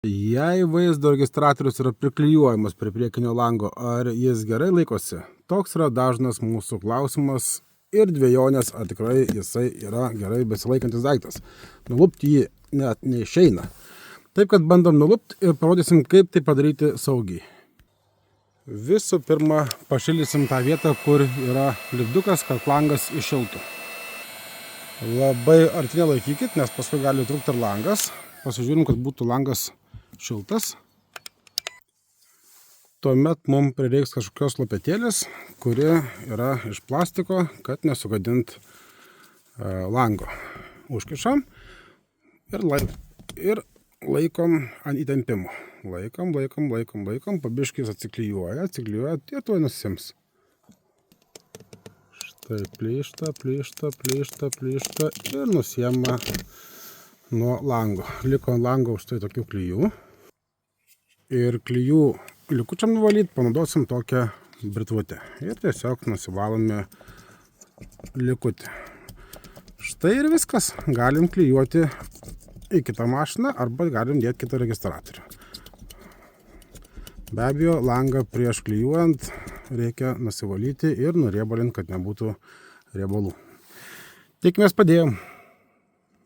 Jei vaizdo registratorius yra priklijuojamas prie priekinio lango, ar jis gerai laikosi? Toks yra dažnas mūsų klausimas ir dvejonės, ar tikrai jisai yra gerai besilaikantis daiktas. Nulupti jį net neišeina. Taip, kad bandom nulupti ir parodysim, kaip tai padaryti saugiai. Visų pirma, pašildysim tą vietą, kur yra lipdukas, kad langas iššiltų. Labai arti nelaikykit, nes paskui gali trūkti ir langas. Pasižiūrim, kad būtų langas šiltas. Tuomet mums prireiks kažkokios lopetėlės, kuri yra iš plastiko, kad nesugadint lango. Užkišam ir laikom ant įtempimo. Laikom, pabiškis atsiklijuoja ir tuoj nusims. Štai plyšta ir nusiema nuo lango. Liko ant lango už tai tokių klijų. Ir klijų likučiam nuvalyti panaudosim tokią britvutę. Ir tiesiog nusivalome likutį. Štai ir viskas. Galim klijuoti į kitą mašiną arba galim dėti kitą registratorių. Be abejo, langą prieš klijuojant reikia nusivalyti ir nuriebalinti, kad nebūtų riebalų. Tikimės padėjom.